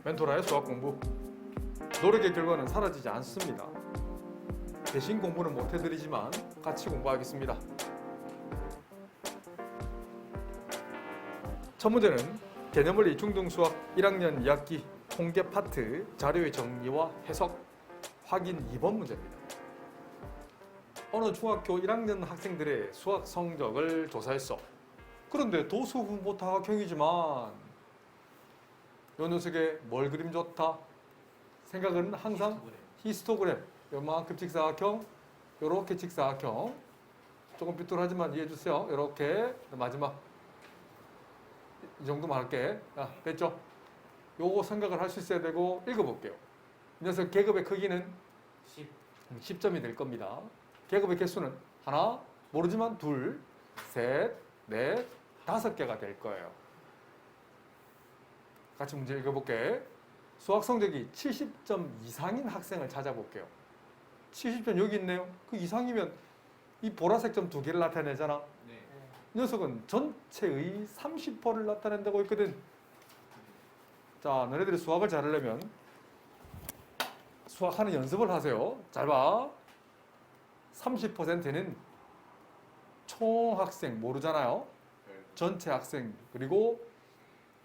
멘토라의 수학 공부. 노력의 결과는 사라지지 않습니다. 대신 공부는 못 해드리지만 같이 공부하겠습니다. 첫 문제는 개념원리 중등수학 1학년 2학기 통계 파트 자료의 정리와 해석 확인 2번 문제입니다. 어느 중학교 1학년 학생들의 수학 성적을 조사했어. 그런데 도수훈보 다각형이지만 요 녀석에 뭘 그림 좋다? 생각은 항상 히스토그램. 요만큼 직사각형, 요렇게 직사각형. 조금 삐뚤하지만 이해해주세요. 요렇게 마지막 이 정도만 할게. 자, 됐죠? 요거 생각을 할 수 있어야 되고 읽어볼게요. 이 녀석 계급의 크기는 10점이 될 겁니다. 계급의 개수는 하나, 모르지만 둘, 셋, 넷, 5개가 될 거예요. 같이 문제 읽어볼게. 수학 성적이 70점 이상인 학생을 찾아볼게요. 70점 여기 있네요. 그 이상이면 이 보라색 점 2개를 나타내잖아. 네. 이 녀석은 전체의 30%를 나타낸다고 했거든. 자, 너네들이 수학을 잘하려면 수학하는 연습을 하세요. 잘 봐. 30%는 총 학생 모르잖아요. 전체 학생. 그리고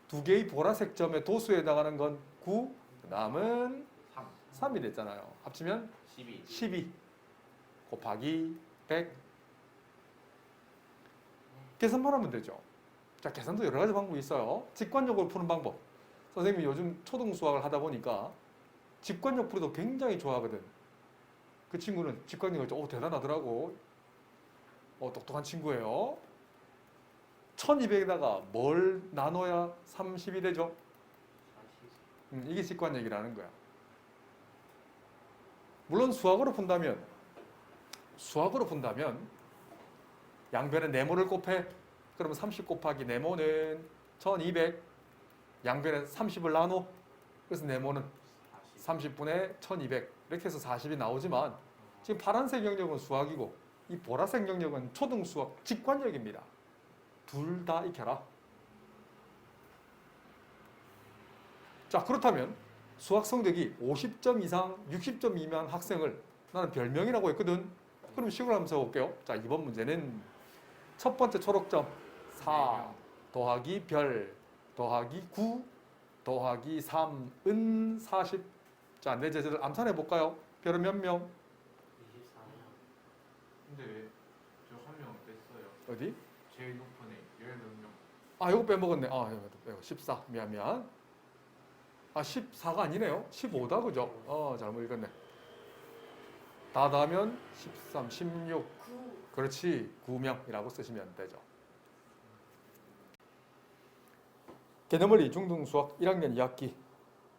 2개의 보라색 점의 도수에 해당하는 건 9, 그 다음은 3이 됐잖아요. 합치면 12 곱하기 100. 계산만 하면 되죠. 자, 계산도 여러 가지 방법이 있어요. 직관적으로 푸는 방법. 선생님이 요즘 초등 수학을 하다 보니까 직관적 풀이도 굉장히 좋아하거든. 그 친구는 직관력이 대단하더라고. 똑똑한 친구예요. 1200에다가 뭘 나눠야 30이 되죠? 이게 직관력이라는 거야. 물론 수학으로 푼다면 양변에 네모를 곱해. 그러면 30 곱하기 네모는 1200. 양변에 30을 나눠. 그래서 네모는 30분의 1200. 이렇게 해서 40이 나오지만 지금 파란색 영역은 수학이고 이 보라색 영역은 초등 수학 직관력입니다. 둘 다 익혀라. 자, 그렇다면 수학 성적이 50점 이상, 60점 미만 학생을 나는 별명이라고 했거든. 그럼 식으로 한번 써볼게요. 자, 이번 문제는 첫 번째 초록점 4 더하기 별 더하기 9 더하기 3은 40. 자, 내 제자들 암산해 볼까요? 별은 몇 명? 24명. 근데 왜 저 한 명 뺐어요? 어디? 제일 높은 애 14명. 아, 이거 빼먹었네. 아, 이거 14. 미안. 아, 14가 아니네요. 15다, 그죠? 잘못 읽었네. 다 더하면 13, 16. 9. 그렇지. 9명이라고 쓰시면 되죠. 개념원리 중등수학 1학년 2학기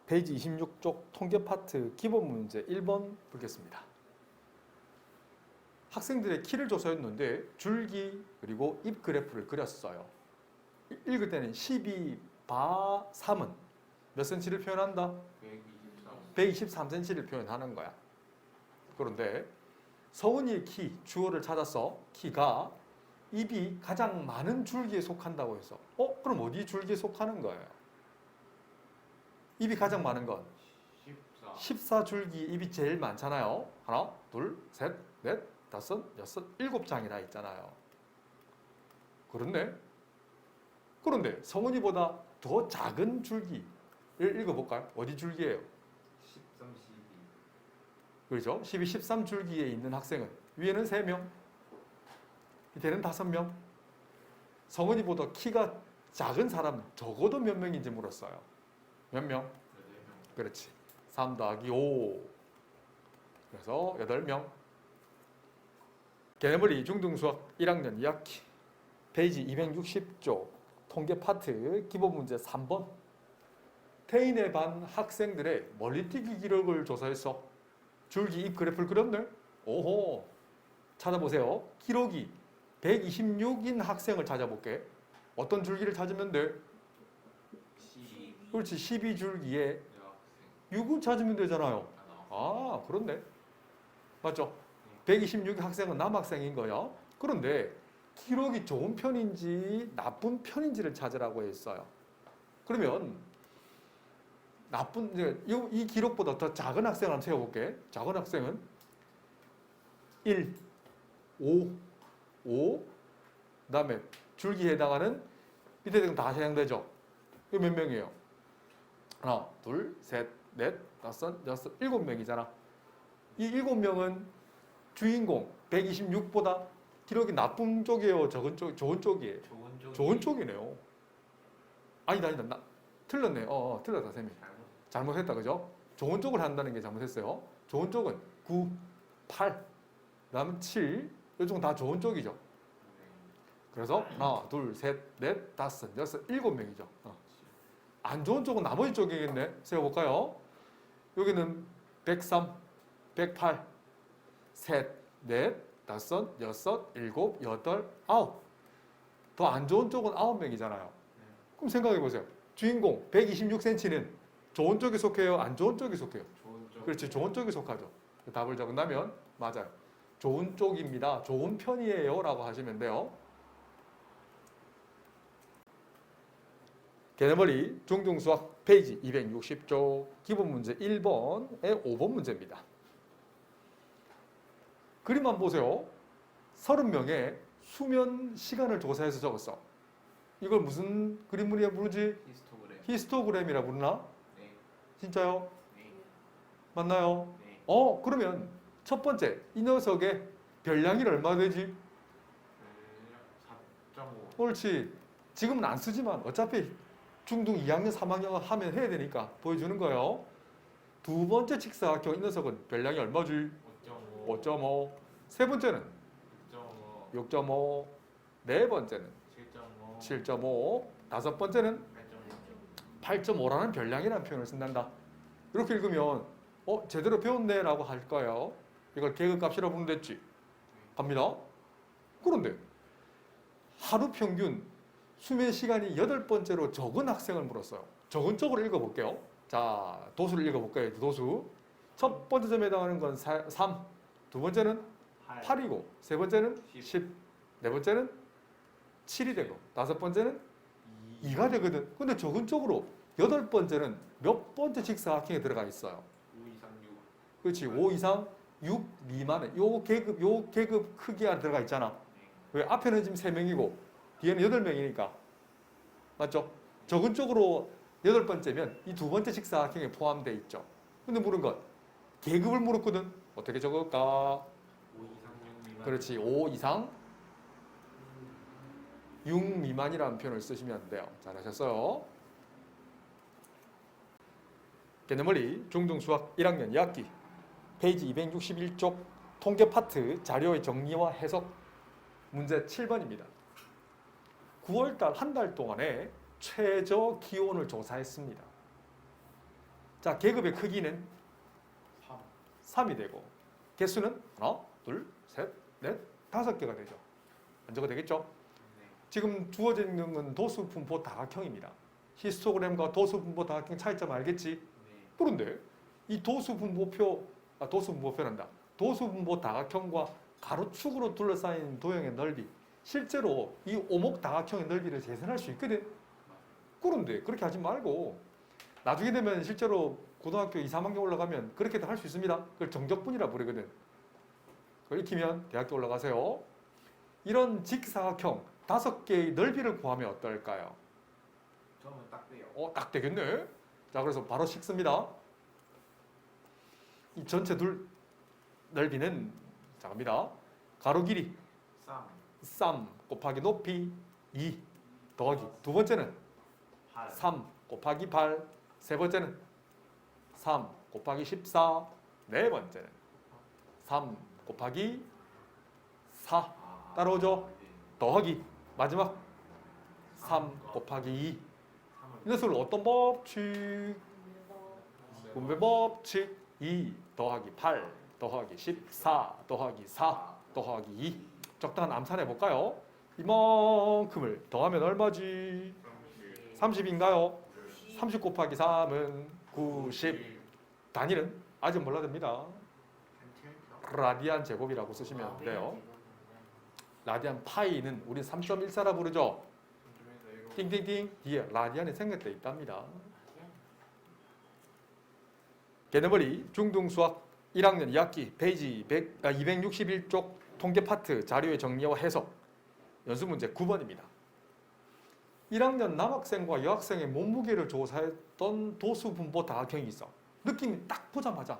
페이지 26쪽 통계 파트 기본 문제 1번 보겠습니다. 학생들의 키를 조사했는데 줄기 그리고 잎 그래프를 그렸어요. 읽을 때는 12바 3은 몇 cm를 표현한다? 123cm를 표현하는 거야. 그런데 서은이의 키, 주어를 찾아서 키가 잎이 가장 많은 줄기에 속한다고 해서 그럼 어디 줄기에 속하는 거예요? 잎이 가장 많은 건 14줄기 잎이 제일 많잖아요. 하나, 둘, 셋, 넷, 다섯, 여섯, 7장이나 있잖아요. 그런데 성은이보다 더 작은 줄기를 읽어볼까요? 어디 줄기예요? 13, 12. 그렇죠? 12, 13줄기에 있는 학생은 위에는 3명, 밑에는 5명. 성은이보다 키가 작은 사람 적어도 몇 명인지 물었어요. 몇 명? 8명. 그렇지. 3 더하기 5. 그래서 8명. 개념원리 중등수학 1학년 2학기 페이지 260쪽 통계 파트 기본 문제 3번. 태인의 반 학생들의 멀리뛰기 기록을 조사해서 줄기 잎 그래프를 그렸네. 오호. 찾아보세요. 기록이 126인 학생을 찾아볼게. 어떤 줄기를 찾으면 돼? 12. 그렇지. 12줄기에 여학생. 6을 찾으면 되잖아요. 나왔어. 아, 그렇네. 맞죠? 126 학생은 남학생인 거야. 그런데 기록이 좋은 편인지 나쁜 편인지를 찾으라고 했어요. 그러면 나쁜 이제 이 기록보다 더 작은 학생을 한번 세워볼게. 작은 학생은 1, 5, 그다음에 줄기에 해당하는 밑에 등다 해당되죠. 이거 몇 명이에요? 하나, 둘, 셋, 넷, 다섯, 여섯, 7명이잖아. 이 7명은 주인공 126보다 기록이 나쁜 쪽이에요? 적은 쪽, 좋은 쪽이에요? 좋은 쪽이네요. 아니다. 틀렸네. 틀렸다, 쌤이. 잘못했다, 그죠? 좋은 쪽을 한다는 게 잘못했어요. 좋은 쪽은 9, 8, 그다음에 7, 이쪽은 다 좋은 쪽이죠. 그래서 하나, 둘, 셋, 넷, 다섯, 여섯, 7명이죠. 안 좋은 쪽은 나머지 쪽이겠네. 세워볼까요? 여기는 103, 108, 셋, 넷, 다섯, 여섯, 일곱, 여덟, 아홉. 더 안 좋은 쪽은 9명이잖아요. 그럼 생각해보세요. 주인공 126cm는 좋은 쪽에 속해요? 안 좋은 쪽에 속해요? 그렇지, 좋은 쪽에 속하죠. 답을 적는다면 맞아요. 좋은 쪽입니다. 좋은 편이에요. 라고 하시면 돼요. 개념원리 중등수학 페이지 260쪽 기본 문제 1번의 5번 문제입니다. 그림만 보세요. 30명의 수면 시간을 조사해서 적었어. 이걸 무슨 그림물이라 부르지? 히스토그램이라 부르나? 네. 진짜요? 네. 맞나요? 네. 그러면 첫 번째 이 녀석의 별량이 얼마 되지? 4.5. 옳지. 지금은 안 쓰지만 어차피 중등 2학년, 3학년 하면 해야 되니까 보여주는 거예요. 두 번째 직사각형 이 녀석은 별량이 얼마지? 5.5. 5.5. 세 번째는 6.5. 6.5. 네 번째는 7.5. 7.5. 다섯 번째는 8.5라는 별량이라는 표현을 쓴단다. 이렇게 읽으면 제대로 배웠네 라고 할 거예요. 이걸 계급값이라고 부르면 됐지. 갑니다. 그런데 하루 평균 수면 시간이 8번째로 적은 학생을 물었어요. 적은 쪽으로 읽어볼게요. 자, 도수를 읽어볼게요. 도수. 첫 번째 점에 해당하는 건 3, 두 번째는 8이고, 세 번째는 10, 네 번째는 7이 되고, 다섯 번째는 2가 되거든. 근데 적은 쪽으로 8번째는 몇 번째 직사각형에 들어가 있어요? 5 이상 6. 그렇지. 5 이상 6 미만에 요 계급 크기 안에 들어가 있잖아. 왜? 앞에는 지금 3명이고 뒤에는 8명이니까. 맞죠? 적은 쪽으로 8번째면 이 두 번째 직사각형에 포함되어 있죠. 근데 물은 건 계급을 물었거든. 어떻게 적을까? 5 이상 6 미만. 그렇지. 5 이상 6 미만이라는 표현을 쓰시면 돼요. 잘하셨어요. 개념원리 중등수학 1학년 2학기 페이지 261쪽 통계 파트 자료의 정리와 해석 문제 7번입니다. 9월달 한 달 동안에 최저 기온을 조사했습니다. 자, 계급의 크기는 3. 3이 되고 개수는 하나, 둘, 셋, 넷, 5개가 되죠. 먼저가 되겠죠? 네. 지금 주어져 있는 건 도수 분포 다각형입니다. 히스토그램과 도수 분포 다각형 차이점 알겠지? 네. 그런데 이 도수 분포란다. 도수 분포 다각형과 가로축으로 둘러싸인 도형의 넓이, 실제로 이 오목 다각형의 넓이를 계산할 수 있거든. 그런데 그렇게 하지 말고 나중에 되면 실제로 고등학교 2, 3학년 올라가면 그렇게도 할 수 있습니다. 그걸 정적분이라 부르거든. 그걸 익히면 대학교 올라가세요. 이런 직사각형 5개의 넓이를 구하면 어떨까요? 저는 딱 돼요. 딱 되겠네. 자, 그래서 바로 식습니다. 이 전체 둘 넓이는 자 갑니다. 가로 길이 3 곱하기 높이 2 더하기 두 번째는 8. 3 곱하기 8 세 번째는 3 곱하기 14 네 번째는 3 곱하기 4 따라오죠? 더하기 마지막 3 곱하기 2 이 녀석을 어떤 법칙? 분배 법칙 2 더하기 8 더하기 14 더하기 4 더하기 2 적당한 암산해 볼까요? 이만큼을 더하면 얼마지? 30인가요? 30 곱하기 3은 90 단위는 아직 몰라도 됩니다. 라디안 제곱이라고 쓰시면 돼요. 라디안 파이는 우리 3.14라 부르죠. 띵띵띵 뒤에 라디안이 생략되어 있답니다. 개념머리 중등수학 1학년 2학기 페이지 261쪽 통계 파트 자료의 정리와 해석 연수 문제 9번입니다. 1학년 남학생과 여학생의 몸무게를 조사했던 도수분포 다각형이 있어. 느낌이 딱 보자마자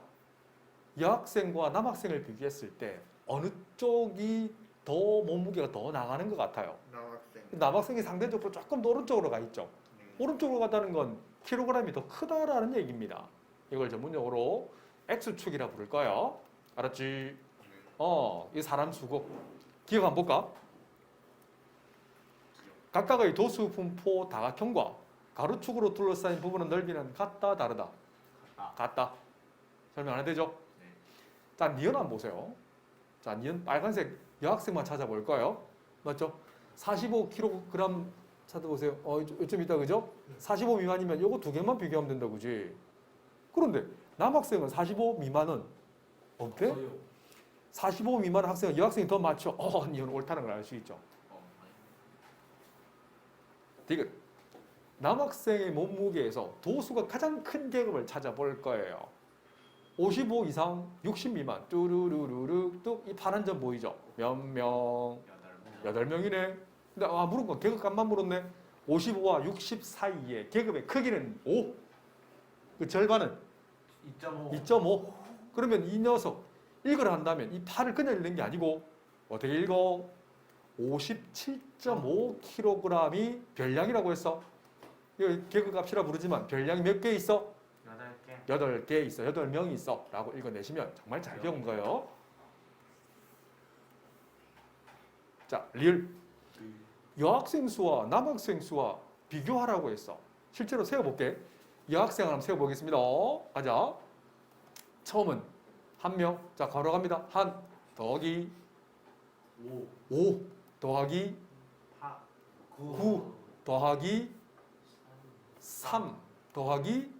여학생과 남학생을 비교했을 때 어느 쪽이 더 몸무게가 더 나가는 것 같아요. 남학생. 남학생이 상대적으로 조금 더 오른쪽으로 가 있죠. 오른쪽으로 갔다는 건 킬로그램이 더 크다라는 얘기입니다. 이걸 전문용어로 X축이라 부를 거예요. 알았지? 이 사람 수고. 기억 한번 볼까? 각각의 도수 분포 다각형과 가로축으로 둘러싸인 부분의 넓이는 같다, 다르다? 같다. 설명 안 해도 되죠? 네. 자, 니은 한번 보세요. 자, 니은 빨간색 여학생만 찾아볼 거예요. 맞죠? 45kg 찾아보세요. 요즘 있다, 그죠? 45 미만이면 요거 두 개만 비교하면 된다, 그지? 그런데 남학생은 45 미만은 어때? 45 미만 학생은 여학생이 더 많죠. 니은 옳다는 걸 알 수 있죠. 디귿. 남학생의 몸무게에서 도수가 가장 큰 계급을 찾아볼 거예요. 55 이상 60 미만 뚜루루루루 뚝 이 파란 점 보이죠? 몇 명? 8명이네. 근데 물은 건 계급값만 물었네. 55와 60 사이의 계급의 크기는 5. 그 절반은 2.5. 그러면 이 녀석 읽으라 한다면 이 8을 그냥 읽는 게 아니고 어떻게 읽어? 57.5kg이 별량이라고 했어. 이거 계급값이라 부르지만 별량이 몇 개 있어? 8개 있어. 8명이 있어. 라고 읽어내시면 정말 잘 배운 거예요. 자, 리을. 여학생 수와 남학생 수와 비교하라고 했어. 실제로 세워볼게. 여학생을 한번 세워보겠습니다. 가자. 처음은 1명. 자, 가로 갑니다. 1 더하기 5 더하기 9 더하기 3 더하기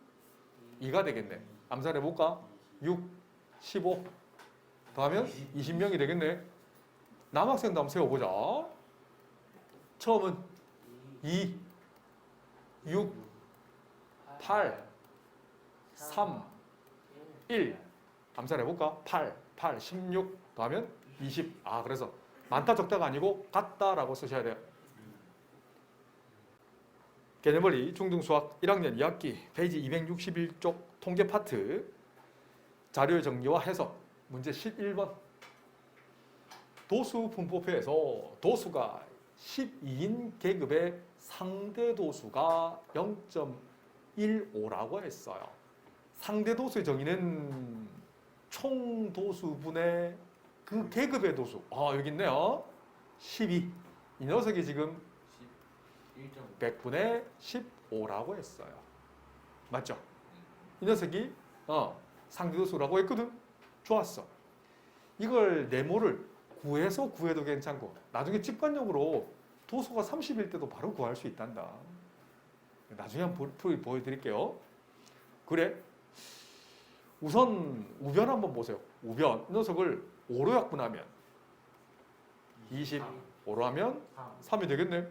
2가 되겠네. 암산해볼까? 6, 15 더하면 20명이 되겠네. 남학생도 한번 세워보자. 처음은 2, 6, 8, 3, 1 암산해볼까? 8, 16 더하면 20. 그래서 많다 적다가 아니고 같다라고 쓰셔야 돼요. 개념머리 중등수학 1학년 2학기 페이지 261쪽 통계 파트 자료의 정리와 해석 문제 11번. 도수 분포표에서 도수가 12인 계급의 상대 도수가 0.15라고 했어요. 상대 도수의 정의는 총 도수분의 그 계급의 도수. 여기 있네요. 12. 이 녀석이 지금 100분의 15라고 했어요. 맞죠? 이 녀석이 상대도수라고 했거든. 좋았어. 이걸 네모를 구해서 구해도 괜찮고 나중에 직관적으로 도수가 30일 때도 바로 구할 수 있단다. 나중에 한번 보여드릴게요. 그래. 우선 우변 한번 보세요. 우변. 이 녀석을 5로 약분하면 20, 5로 하면 3이 되겠네.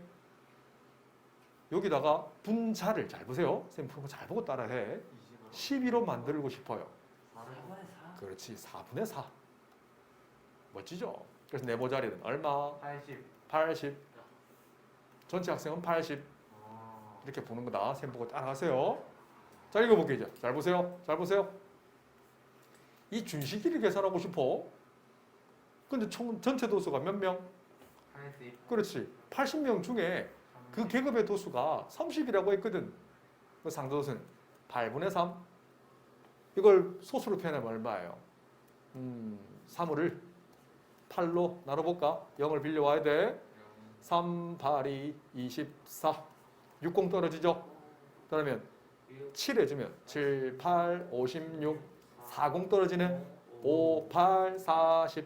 여기다가 분자를 잘 보세요. 선생님 푸는 거 잘 보고 따라해. 12로 만들고 싶어요. 그렇지. 4분의 4. 멋지죠? 그래서 네모 자리는 얼마? 80. 전체 학생은 80. 이렇게 보는 거다. 선생님 보고 따라하세요. 자, 읽어볼게요. 이제. 잘 보세요. 잘 보세요. 이 준식이를 계산하고 싶어. 근데 총 전체 도수가 몇 명? 80. 그렇지. 80명 중에 그 계급의 도수가 30이라고 했거든. 그 상대도수는 8분의 3. 이걸 소수로 표현하면 얼마예요? 3을 8로 나눠볼까? 0을 빌려와야 돼. 3, 8이 24. 60 떨어지죠? 그러면 7 해주면 7, 8, 56, 40 떨어지네. 5, 8, 40.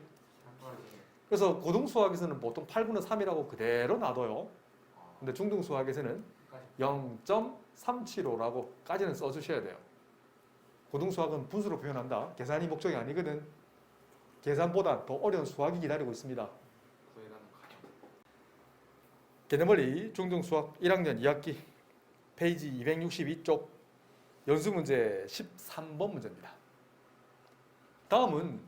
그래서 고등수학에서는 보통 8분의 3이라고 그대로 놔둬요. 근데 중등수학에서는 0.375라고까지는 써주셔야 돼요. 고등수학은 분수로 표현한다. 계산이 목적이 아니거든. 계산보다 더 어려운 수학이 기다리고 있습니다. 개념원리 중등수학 1학년 2학기 페이지 262쪽 연수문제 13번 문제입니다. 다음은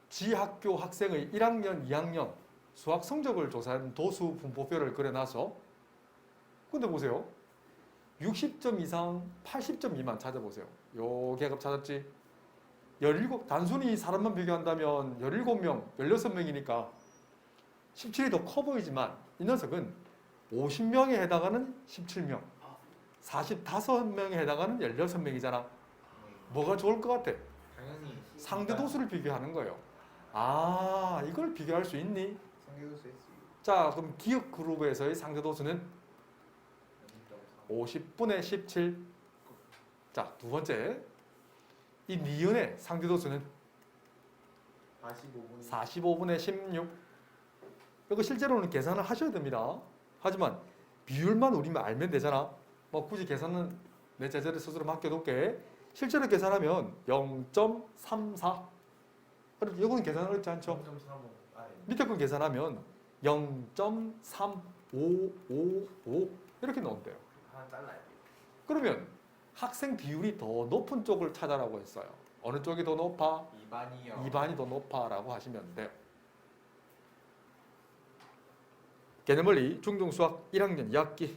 지학교 학생의 1학년, 2학년 수학 성적을 조사한 도수 분포표를 그려놔서 근데 보세요. 60점 이상, 80점 미만 찾아보세요. 요 계급 찾았지? 단순히 사람만 비교한다면 17명, 16명이니까 17이 더 커 보이지만 이 녀석은 50명에 해당하는 17명, 45명에 해당하는 16명이잖아. 뭐가 좋을 것 같아? 당연히 상대 도수를 비교하는 거예요. 아, 이걸 비교할 수 있니? 상대도수 S 자, 그럼 기억 그룹에서의 상대 도수는 50분의 17. 자, 두 번째. 이 니은의 상대 도수는 45분 45분의 16. 이거 실제로는 계산을 하셔야 됩니다. 하지만 비율만 우리만 알면 되잖아. 뭐 굳이 계산은 내 제자리 스스로 맡겨둘게. 실제로 계산하면 0.34. 이거는 계산 어렵지 않죠? 0.35 아래 밑에 건 계산하면 0.3555 이렇게 나온대요. 하나 잘라야 돼요. 그러면 학생 비율이 더 높은 쪽을 찾아라고 했어요. 어느 쪽이 더 높아? 2반이요. 2반이 더 높아라고 하시면 돼요. 개념원리 중등수학 1학년 2학기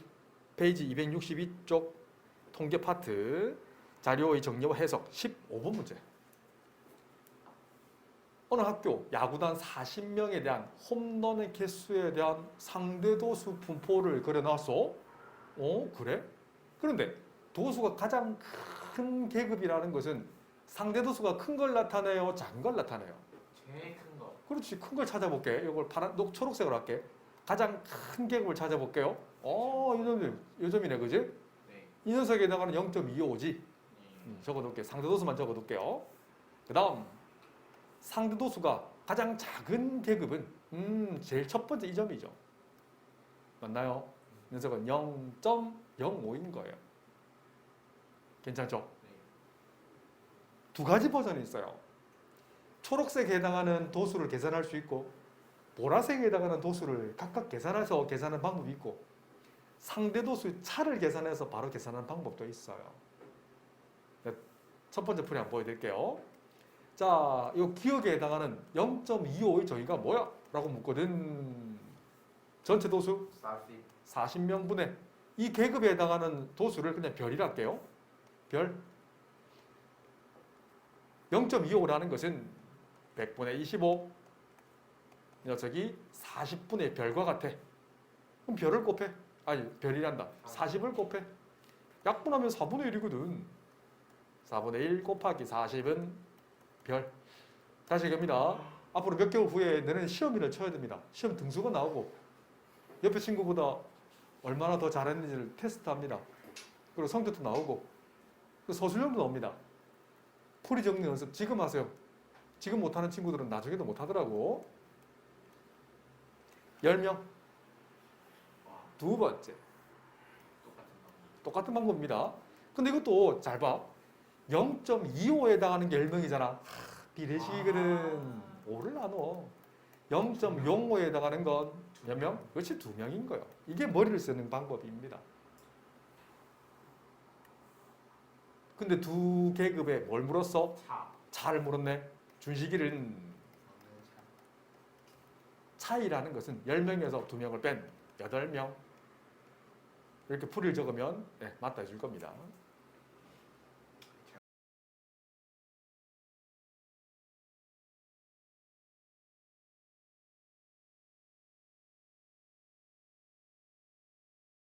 페이지 262쪽 통계 파트 자료의 정리와 해석 15번 문제. 어느 학교 야구단 40명에 대한 홈런의 개수에 대한 상대도수 분포를 그려놨어. 그래? 그런데 도수가 가장 큰 계급이라는 것은 상대도수가 큰 걸 나타내요? 작은 걸 나타내요? 제일 큰 거. 그렇지. 큰 걸 찾아볼게. 이걸 초록색으로 할게. 가장 큰 계급을 찾아볼게요. 이 점이네. 그지? 네. 이 녀석에 해당하는 0.255지. 네. 적어둘게. 상대도수만 적어둘게요. 그 다음 상대도수가 가장 작은 계급은 제일 첫 번째 이 점이죠. 맞나요? 이 녀석은 0.05인 거예요. 괜찮죠? 네. 두 가지 버전이 있어요. 초록색에 해당하는 도수를 계산할 수 있고 보라색에 해당하는 도수를 각각 계산해서 계산하는 방법이 있고 상대도수 차를 계산해서 바로 계산하는 방법도 있어요. 첫 번째 풀이 한번 보여드릴게요. 자, 이 기억에 해당하는 0.25의 정의가 뭐야? 라고 묻거든. 전체 도수 40. 40명분의 이 계급에 해당하는 도수를 그냥 별이라 할게요. 별. 0.25라는 것은 100분의 25. 녀석이 40분의 별과 같아. 그럼 별을 곱해. 아니, 별이란다. 40을 곱해. 약분하면 4분의 1이거든. 4분의 1 곱하기 40은 별. 다시 얘기합니다. 앞으로 몇 개월 후에 너는 시험일을 쳐야 됩니다. 시험 등수가 나오고 옆에 친구보다 얼마나 더 잘했는지를 테스트합니다. 그리고 성적도 나오고 그리고 서술형도 나옵니다. 풀이 정리 연습 지금 하세요. 지금 못하는 친구들은 나중에도 못하더라고. 10명. 두 번째. 똑같은 방법입니다. 근데 이것도 잘 봐. 0.25에 해당하는 게 10명이잖아. 비례식이거든. 5를 나눠. 0.05에 해당하는 건 몇 명? 그렇지, 2명인 거예요. 이게 머리를 쓰는 방법입니다. 근데 두 계급에 뭘 물었어? 차를 물었네. 준식이는 차이라는 것은 10명에서 2명을 뺀 8명. 이렇게 풀이를 적으면 맞다 해줄 겁니다.